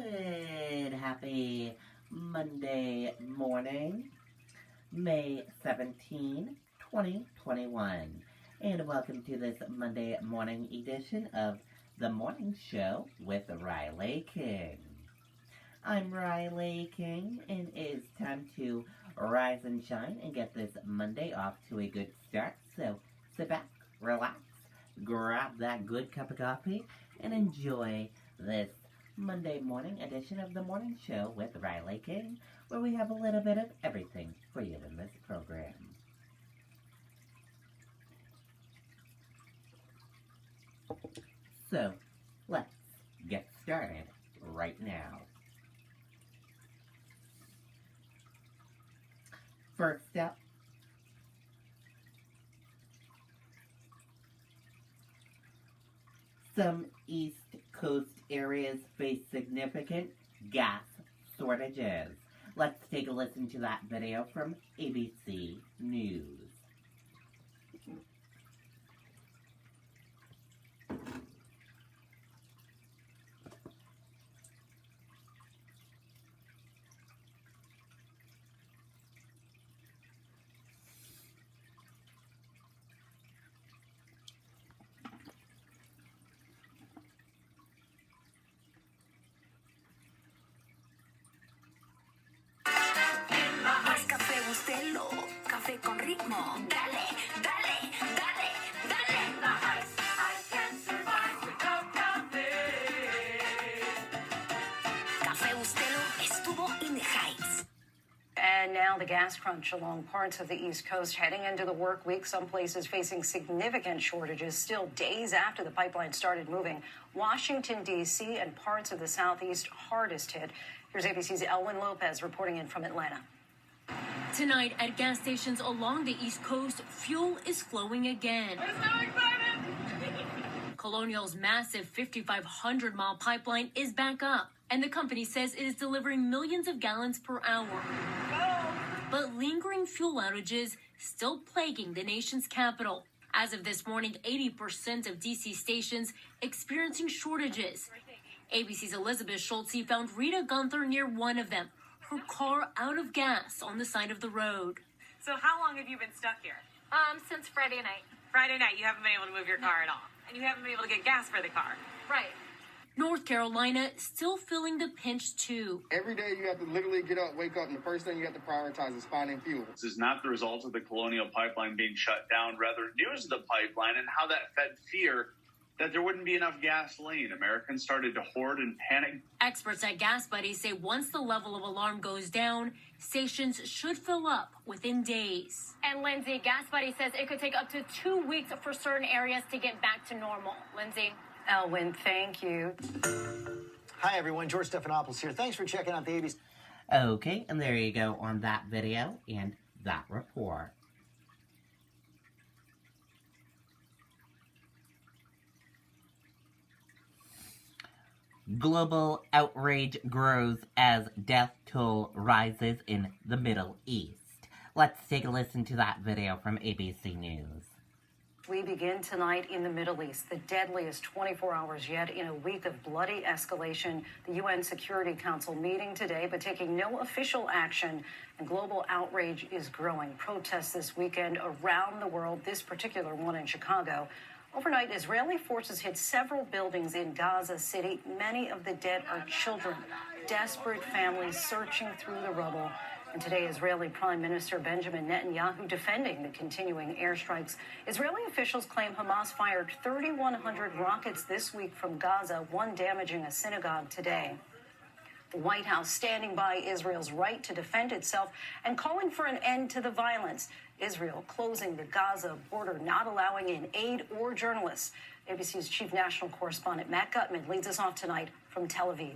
Good, happy Monday morning, May 17, 2021. And welcome to this Monday morning edition of The Morning Show with Riley King. I'm Riley King, and it is time to rise and shine and get this Monday off to a good start. So sit back, relax, grab that good cup of coffee, and enjoy this Monday morning edition of The Morning Show with Riley King, where we have a little bit of everything for you in this program. So, let's get started right now. First up, some East Coast areas face significant gas shortages. Let's take a listen to that video from ABC News. Café con ritmo. Dale, dale, dale, dale. In the heights, I can't survive without café. Café Bustelo estuvo in the heights. And now the gas crunch along parts of the East Coast heading into the work week. Some places facing significant shortages still days after the pipeline started moving. Washington, D.C. and parts of the Southeast hardest hit. Here's ABC's Elwin Lopez reporting in from Atlanta. Tonight at gas stations along the East Coast, fuel is flowing again. I'm so excited! Colonial's massive 5,500-mile pipeline is back up, and the company says it is delivering millions of gallons per hour. But lingering fuel outages still plaguing the nation's capital. As of this morning, 80% of D.C. stations experiencing shortages. ABC's Elizabeth Schultze found Rita Gunther near one of them, her car out of gas on the side of the road. So how long have you been stuck here? Since Friday night. Friday night, you haven't been able to move your car at all. And you haven't been able to get gas for the car. Right. North Carolina still feeling the pinch too. Every day you have to literally get up, wake up, and the first thing you have to prioritize is finding fuel. This is not the result of the Colonial Pipeline being shut down, rather news of the pipeline and how that fed fear that there wouldn't be enough gasoline. Americans started to hoard and panic. Experts at Gas Buddies say once the level of alarm goes down, stations should fill up within days. And Lindsay, Gas Buddy says it could take up to 2 weeks for certain areas to get back to normal. Lindsay. Elwin, thank you. Hi, everyone. George Stephanopoulos here. Thanks for checking out the ABC. Okay, and there you go on that video and that report. Global outrage grows as death toll rises in the Middle East. Let's take a listen to that video from ABC News. We begin tonight in the Middle East, the deadliest 24 hours yet in a week of bloody escalation. The UN Security Council meeting today, but taking no official action, and global outrage is growing. Protests this weekend around the world, this particular one in Chicago. Overnight, Israeli forces hit several buildings in Gaza City. Many of the dead are children, desperate families searching through the rubble. And today, Israeli Prime Minister Benjamin Netanyahu defending the continuing airstrikes. Israeli officials claim Hamas fired 3,100 rockets this week from Gaza, one damaging a synagogue today. The White House standing by Israel's right to defend itself and calling for an end to the violence. Israel closing the Gaza border, not allowing in aid or journalists. ABC's chief national correspondent Matt Gutman leads us off tonight from Tel Aviv.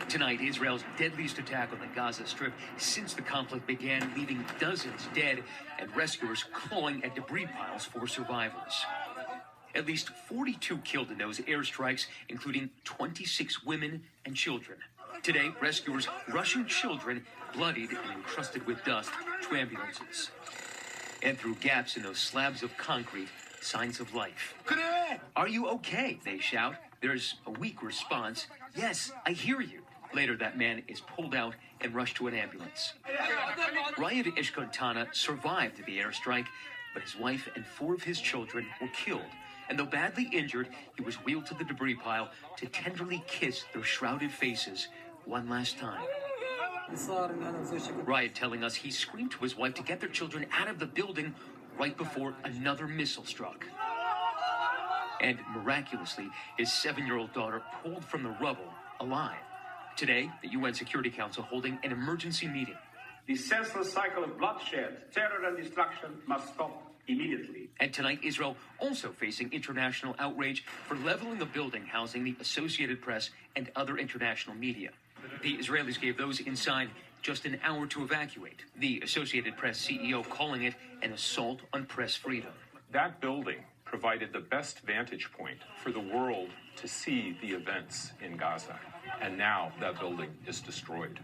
Tonight, Israel's deadliest attack on the Gaza Strip since the conflict began, leaving dozens dead and rescuers clawing at debris piles for survivors. At least 42 killed in those airstrikes, including 26 women and children. Today, rescuers rushing children, bloodied and encrusted with dust, to ambulances. And through gaps in those slabs of concrete, signs of life. Are you okay? They shout. There's a weak response. Yes, I hear you. Later, that man is pulled out and rushed to an ambulance. Ryan Ishkontana survived the airstrike, but his wife and 4 of his children were killed. And though badly injured, he was wheeled to the debris pile to tenderly kiss their shrouded faces one last time. Ryan telling us he screamed to his wife to get their children out of the building right before another missile struck. And miraculously, his 7-year-old daughter pulled from the rubble alive. Today, the UN Security Council holding an emergency meeting. The senseless cycle of bloodshed, terror, and destruction must stop immediately. And tonight, Israel also facing international outrage for leveling a building housing the Associated Press and other international media. The Israelis gave those inside just an hour to evacuate. The Associated Press CEO calling it an assault on press freedom. That building provided the best vantage point for the world to see the events in Gaza. And now that building is destroyed.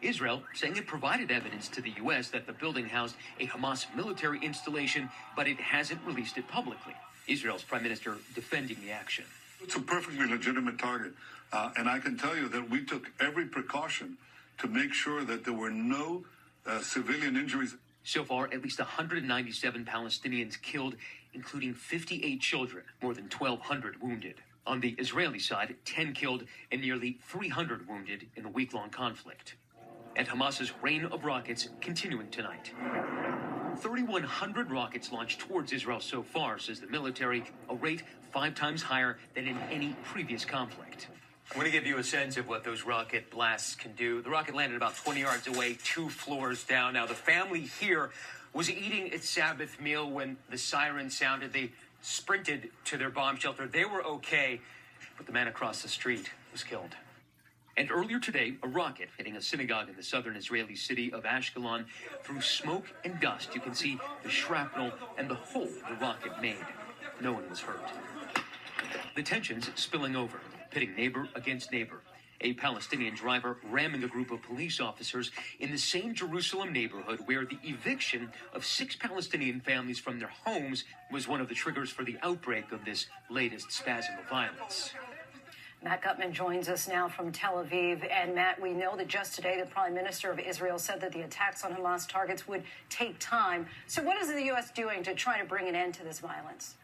Israel saying it provided evidence to the U.S. that the building housed a Hamas military installation, but it hasn't released it publicly. Israel's prime minister defending the action. It's a perfectly legitimate target. And I can tell you that we took every precaution to make sure that there were no civilian injuries. So far, at least 197 Palestinians killed, including 58 children, more than 1,200 wounded. On the Israeli side, 10 killed and nearly 300 wounded in the week-long conflict. And Hamas's rain of rockets continuing tonight. 3,100 rockets launched towards Israel so far, says the military, a rate 5 times higher than in any previous conflict. I want to give you a sense of what those rocket blasts can do. The rocket landed about 20 yards away, 2 floors down. Now, the family here was eating its Sabbath meal when the siren sounded. They sprinted to their bomb shelter. They were okay, but the man across the street was killed. And earlier today, a rocket hitting a synagogue in the southern Israeli city of Ashkelon. Through smoke and dust, you can see the shrapnel and the hole the rocket made. No one was hurt. The tensions spilling over, pitting neighbor against neighbor. A Palestinian driver ramming a group of police officers in the same Jerusalem neighborhood where the eviction of 6 Palestinian families from their homes was one of the triggers for the outbreak of this latest spasm of violence. Matt Gutman joins us now from Tel Aviv. And Matt, we know that just today the Prime Minister of Israel said that the attacks on Hamas targets would take time. So what is the U.S. doing to try to bring an end to this violence?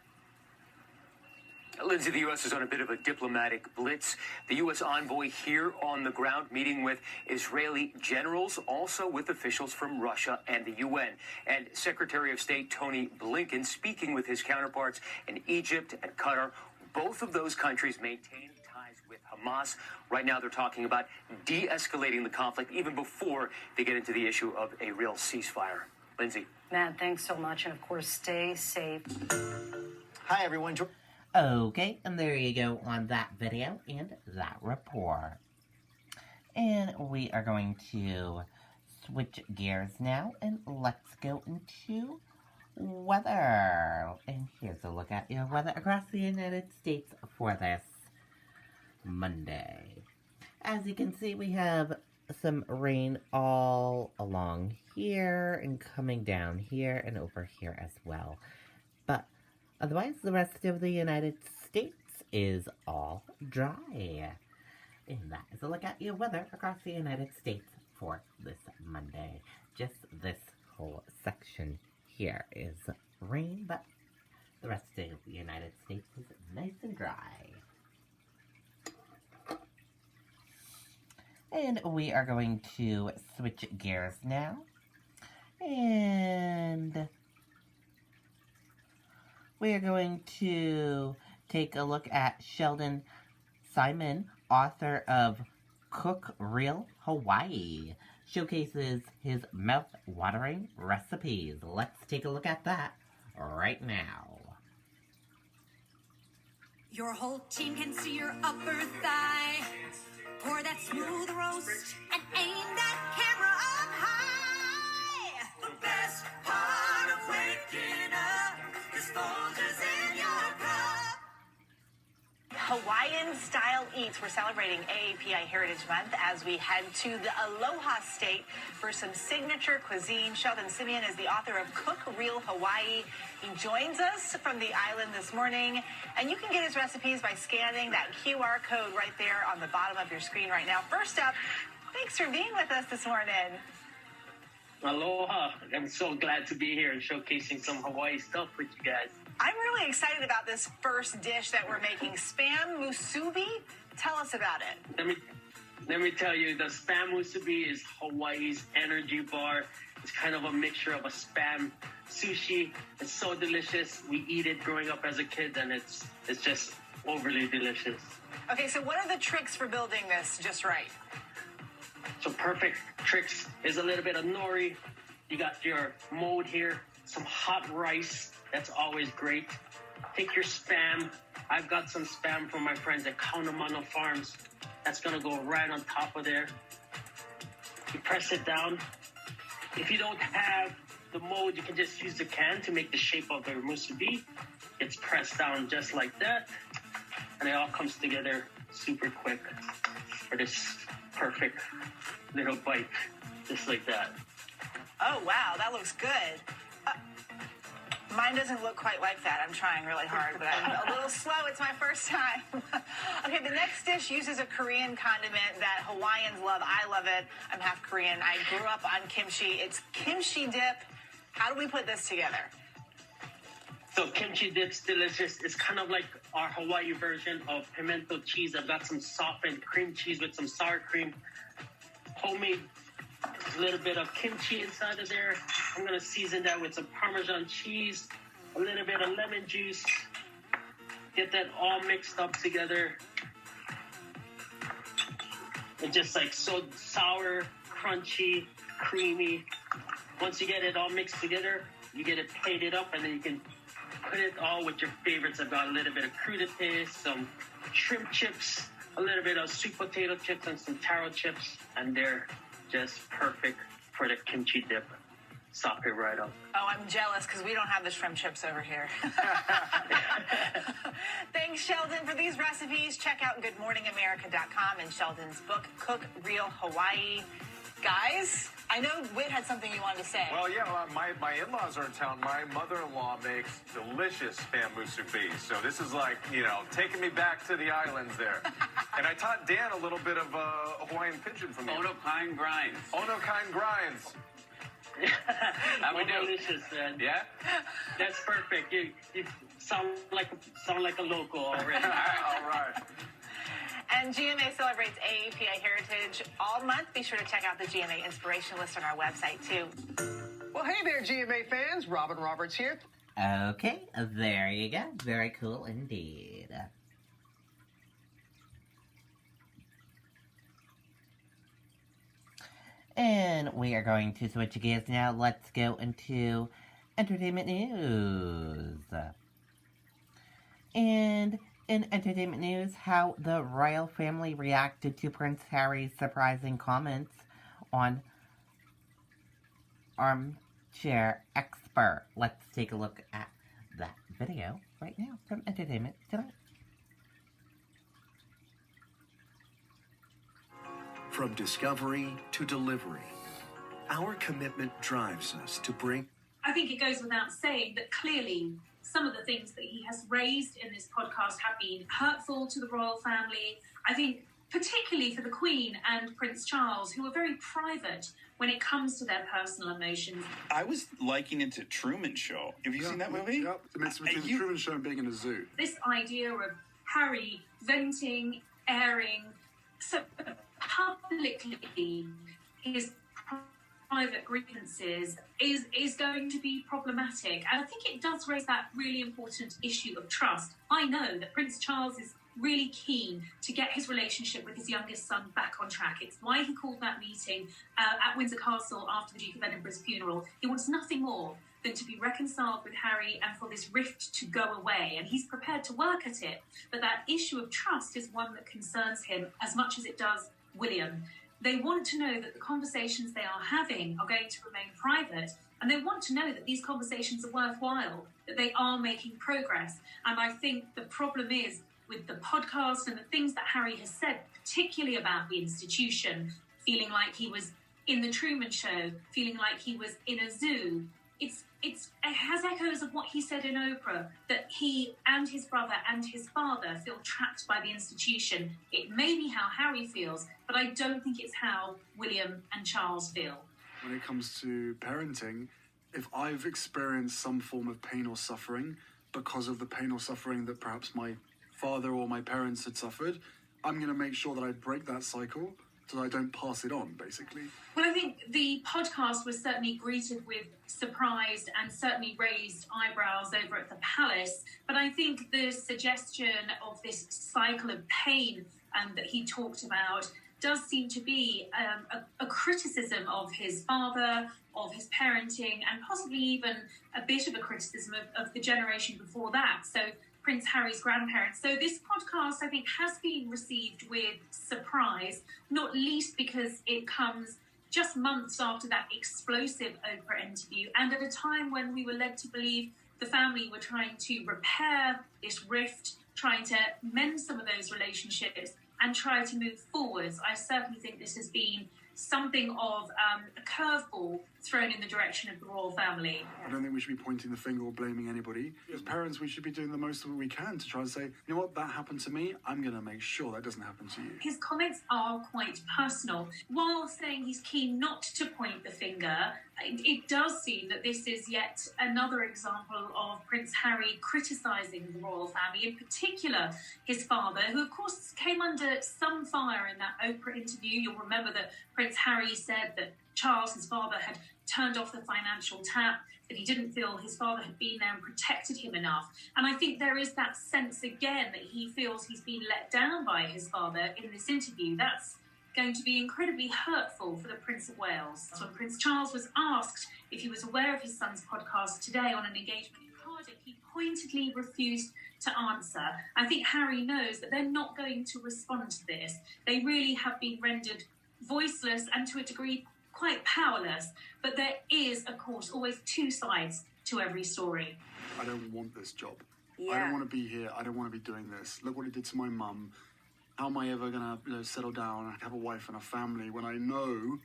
Lindsay, the U.S. is on a bit of a diplomatic blitz. The U.S. envoy here on the ground meeting with Israeli generals, also with officials from Russia and the UN. And Secretary of State Tony Blinken speaking with his counterparts in Egypt and Qatar. Both of those countries maintain ties with Hamas. Right now they're talking about de-escalating the conflict even before they get into the issue of a real ceasefire. Lindsay. Matt, thanks so much. And of course, stay safe. Hi, everyone. Okay, and there you go on that video and that report. And we are going to switch gears now, and let's go into weather. And here's a look at your weather across the United States for this Monday. As you can see, we have some rain all along here and coming down here and over here as well. But otherwise, the rest of the United States is all dry. And that is a look at your weather across the United States for this Monday. Just this whole section here is rain, but the rest of the United States is nice and dry. And we are going to switch gears now. And we are going to take a look at Sheldon Simon, author of Cook Real Hawaii, showcases his mouth-watering recipes. Let's take a look at that right now. Your whole team can see your upper thigh. Pour that smooth roast and aim that camera up high. The best part of waking up is Folgers in your cup. Hawaiian style eats. We're celebrating AAPI Heritage Month as we head to the Aloha State for some signature cuisine. Sheldon Simeon is the author of Cook Real Hawaii. He joins us from the island this morning, and you can get his recipes by scanning that QR code right there on the bottom of your screen right now. First up, thanks for being with us this morning. Aloha. I'm so glad to be here and showcasing some Hawaii stuff with you guys. I'm really excited about this first dish that we're making, Spam Musubi. Tell us about it. Let me tell you, the Spam Musubi is Hawaii's energy bar. It's kind of a mixture of a Spam sushi. It's so delicious. We eat it growing up as a kid, and it's just overly delicious. Okay, so what are the tricks for building this just right? So perfect tricks is a little bit of nori. You got your mold here, some hot rice. That's always great. Take your Spam. I've got some Spam from my friends at Kaunamano Farms. That's going to go right on top of there. You press it down. If you don't have the mold, you can just use the can to make the shape of the musubi. It's pressed down just like that. And it all comes together super quick for this perfect little bite, just like that. Oh, wow, that looks good. Mine doesn't look quite like that. I'm trying really hard, but I'm a little slow. It's my first time. Okay, the next dish uses a Korean condiment that Hawaiians love. I love it. I'm half Korean. I grew up on kimchi. It's Kimchi Dip. How do we put this together? So Kimchi Dip's delicious. It's kind of like our Hawaii version of pimento cheese. I've got some softened cream cheese with some sour cream. Homemade. A little bit of kimchi inside of there. I'm going to season that with some Parmesan cheese, a little bit of lemon juice. Get that all mixed up together. It's just like so sour, crunchy, creamy. Once you get it all mixed together, you get it plated up, and then you can put it all with your favorites. I've got a little bit of crudité, some shrimp chips, a little bit of sweet potato chips, and some taro chips, and they're just perfect for the kimchi dip. Sop it right up. Oh, I'm jealous because we don't have the shrimp chips over here. Thanks, Sheldon, for these recipes. Check out goodmorningamerica.com and Sheldon's book, Cook Real Hawaii. Guys, I know Whit had something you wanted to say. Well, yeah, my in-laws are in town. My mother-in-law makes delicious Spam Musubi. So this is like, taking me back to the islands there. And I taught Dan a little bit of Hawaiian pidgin from you. Onokine grinds. Onokine grinds. How we do? Delicious, man. Yeah? That's perfect. You sound like a local already. All right. And GMA celebrates AAPI Heritage all month. Be sure to check out the GMA Inspiration List on our website, too. Well, hey there, GMA fans. Robin Roberts here. Okay, there you go. Very cool indeed. And we are going to switch gears now. Let's go into entertainment news. And in entertainment news, how the royal family reacted to Prince Harry's surprising comments on Armchair Expert. Let's take a look at that video right now from Entertainment Tonight. From discovery to delivery, our commitment drives us to bring... I think it goes without saying that clearly some of the things that he has raised in this podcast have been hurtful to the royal family. I think particularly for the Queen and Prince Charles, who are very private when it comes to their personal emotions. I was liking it to Truman Show. Have you seen that movie? Yep, it's a mix between the Truman Show and being in a zoo. This idea of Harry venting, airing, so publicly his private grievances is going to be problematic. And I think it does raise that really important issue of trust. I know that Prince Charles is really keen to get his relationship with his youngest son back on track. It's why he called that meeting at Windsor Castle after the Duke of Edinburgh's funeral. He wants nothing more than to be reconciled with Harry and for this rift to go away. And he's prepared to work at it. But that issue of trust is one that concerns him as much as it does William. They want to know that the conversations they are having are going to remain private, and they want to know that these conversations are worthwhile, that they are making progress. And I think the problem is with the podcast and the things that Harry has said, particularly about the institution, feeling like he was in the Truman Show, feeling like he was in a zoo. It has echoes of what he said in Oprah, that he and his brother and his father feel trapped by the institution. It may be how Harry feels, but I don't think it's how William and Charles feel. When it comes to parenting, if I've experienced some form of pain or suffering because of the pain or suffering that perhaps my father or my parents had suffered, I'm going to make sure that I break that cycle so that I don't pass it on, basically. Well, I think the podcast was certainly greeted with surprise and certainly raised eyebrows over at the Palace. But I think the suggestion of this cycle of pain that he talked about does seem to be a criticism of his father, of his parenting, and possibly even a bit of a criticism of the generation before that. So Prince Harry's grandparents. So this podcast, I think, has been received with surprise, not least because it comes just months after that explosive Oprah interview, and at a time when we were led to believe the family were trying to repair this rift, trying to mend some of those relationships and try to move forwards. I certainly think this has been something of a curveball thrown in the direction of the royal family. I don't think we should be pointing the finger or blaming anybody. As parents, we should be doing the most that we can to try and say, you know what, that happened to me, I'm going to make sure that doesn't happen to you. His comments are quite personal. While saying he's keen not to point the finger, it does seem that this is yet another example of Prince Harry criticising the royal family, in particular his father, who of course came under some fire in that Oprah interview. You'll remember that Prince Harry said that Charles, his father, had turned off the financial tap, that he didn't feel his father had been there and protected him enough. And I think there is that sense again that he feels he's been let down by his father in this interview. That's going to be incredibly hurtful for the Prince of Wales. So when Prince Charles was asked if he was aware of his son's podcast today on an engagement in Cardiff, he pointedly refused to answer. I think Harry knows that they're not going to respond to this. They really have been rendered voiceless and to a degree quite powerless. But there is, of course, always two sides to every story. I don't want this job. Yeah. I don't want to be here. I don't want to be doing this. Look what it did to my mum. How am I ever going to settle down and have a wife and a family when I know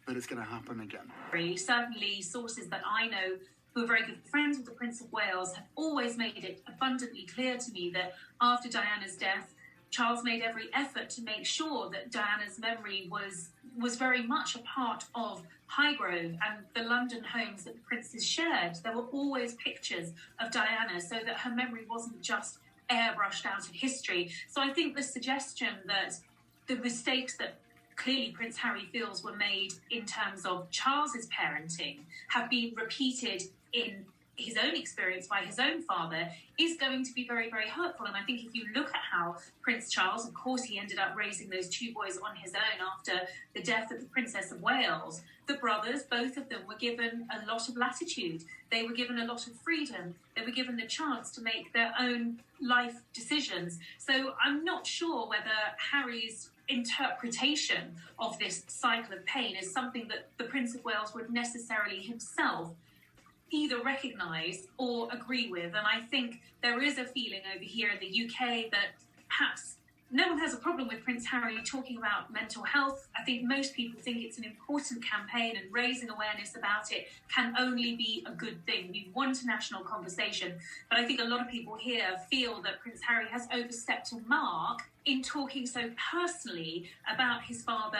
that it's going to happen again? Certainly, sources that I know who are very good friends with the Prince of Wales have always made it abundantly clear to me that after Diana's death, Charles made every effort to make sure that Diana's memory was very much a part of Highgrove and the London homes that the princes shared. There were always pictures of Diana so that her memory wasn't just airbrushed out of history. So I think the suggestion that the mistakes that clearly Prince Harry feels were made in terms of Charles's parenting have been repeated in his own experience by his own father is going to be very, very hurtful. And I think if you look at how Prince Charles, of course, he ended up raising those two boys on his own after the death of the Princess of Wales. The brothers, both of them, were given a lot of latitude. They were given a lot of freedom. They were given the chance to make their own life decisions. So I'm not sure whether Harry's interpretation of this cycle of pain is something that the Prince of Wales would necessarily himself either recognise or agree with. And I think there is a feeling over here in the UK that perhaps no one has a problem with Prince Harry talking about mental health. I think most people think it's an important campaign and raising awareness about it can only be a good thing. We want a national conversation. But I think a lot of people here feel that Prince Harry has overstepped a mark in talking so personally about his father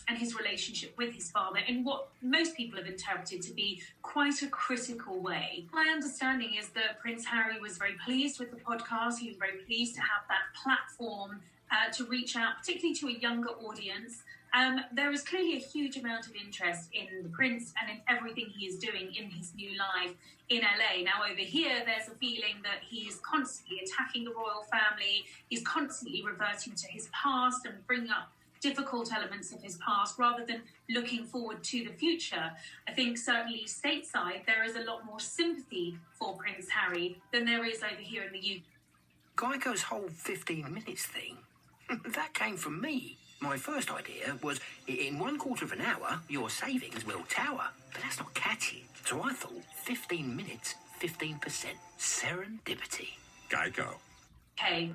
and his relationship with his father in what most people have interpreted to be quite a critical way. My understanding is that Prince Harry was very pleased with the podcast. He was very pleased to have that platform to reach out, particularly to a younger audience. There is clearly a huge amount of interest in the Prince and in everything he is doing in his new life in LA. Now, over here, there's a feeling that he is constantly attacking the royal family. He's constantly reverting to his past and bringing up difficult elements of his past rather than looking forward to the future. I think certainly stateside there is a lot more sympathy for Prince Harry than there is over here in the UK. Geico's whole 15 minutes thing, that came from me. My first idea was, in 1/4 of an hour, your savings will tower. But that's not catchy. So I thought, 15 minutes, 15%. Serendipity. Geico. Okay.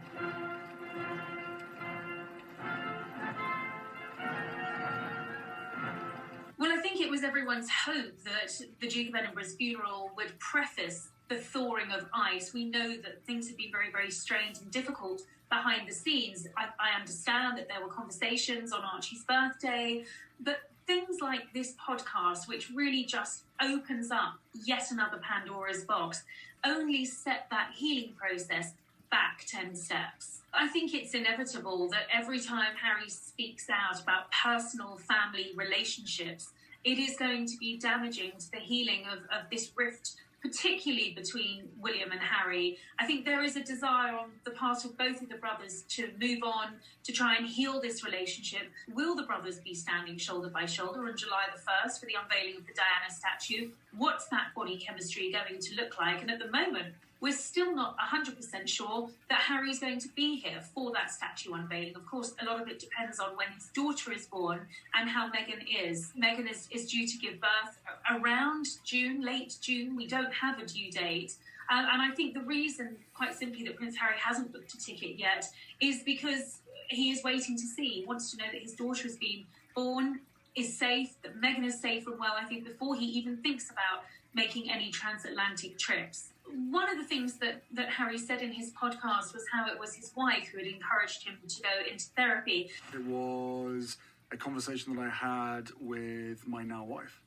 it was everyone's hope that the Duke of Edinburgh's funeral would preface the thawing of ice. We know that things have been very, very strange and difficult behind the scenes. I understand that there were conversations on Archie's birthday, but things like this podcast, which really just opens up yet another Pandora's box, only set that healing process back 10 steps. I think it's inevitable that every time Harry speaks out about personal family relationships, it is going to be damaging to the healing of this rift, particularly between William and Harry. I think there is a desire on the part of both of the brothers to move on, to try and heal this relationship. Will the brothers be standing shoulder by shoulder on July the 1st for the unveiling of the Diana statue? What's that body chemistry going to look like? And at the moment, we're still not 100% sure that Harry's going to be here for that statue unveiling. Of course, a lot of it depends on when his daughter is born and how Meghan is. Meghan is due to give birth around June, late June. We don't have a due date. And I think the reason, quite simply, that Prince Harry hasn't booked a ticket yet is because he is waiting to see. He wants to know that his daughter has been born, is safe, that Meghan is safe and well, I think, before he even thinks about making any transatlantic trips. One of the things that Harry said in his podcast was how it was his wife who had encouraged him to go into therapy. It was a conversation that I had with my now wife.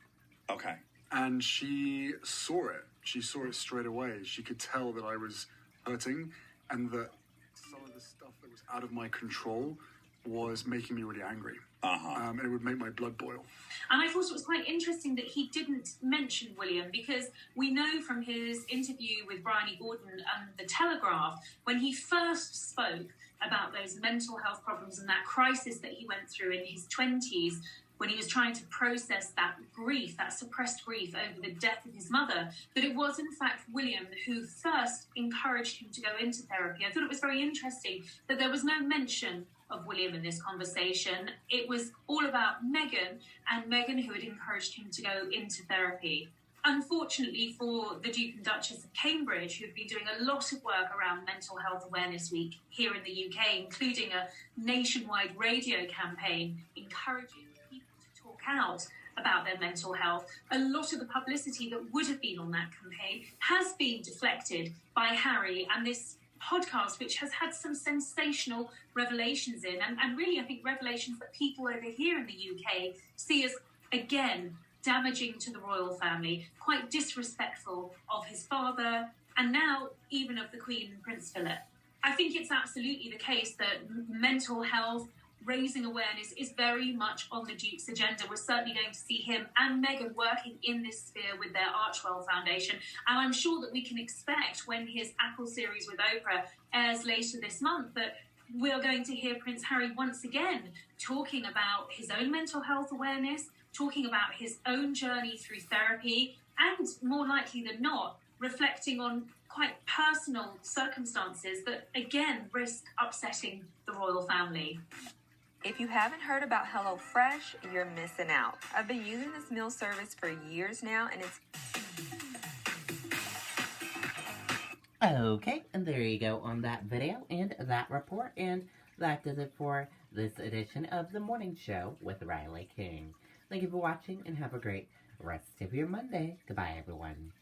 Okay. And she saw it. She saw it straight away. She could tell that I was hurting and that some of the stuff that was out of my control was making me really angry. And it would make my blood boil. And I thought it was quite interesting that he didn't mention William, because we know from his interview with Bryony Gordon and The Telegraph, when he first spoke about those mental health problems and that crisis that he went through in his 20s, when he was trying to process that grief, that suppressed grief over the death of his mother, that it was in fact William who first encouraged him to go into therapy. I thought it was very interesting that there was no mention of William in this conversation. It was all about Meghan, and Meghan who had encouraged him to go into therapy. Unfortunately for the Duke and Duchess of Cambridge, who have been doing a lot of work around Mental Health Awareness Week here in the UK, including a nationwide radio campaign encouraging people to talk out about their mental health, a lot of the publicity that would have been on that campaign has been deflected by Harry and this podcast, which has had some sensational revelations in, and really I think revelations that people over here in the UK see as, again, damaging to the royal family, quite disrespectful of his father, and now even of the Queen and Prince Philip. I think it's absolutely the case that mental health, raising awareness is very much on the Duke's agenda. We're certainly going to see him and Meghan working in this sphere with their Archwell Foundation. And I'm sure that we can expect when his Apple series with Oprah airs later this month that we're going to hear Prince Harry once again talking about his own mental health awareness, talking about his own journey through therapy, and more likely than not, reflecting on quite personal circumstances that, again, risk upsetting the royal family. If you haven't heard about HelloFresh, you're missing out. I've been using this meal service for years now, and it's... Okay, and there you go on that video and that report, and that does it for this edition of The Morning Show with Riley King. Thank you for watching, and have a great rest of your Monday. Goodbye, everyone.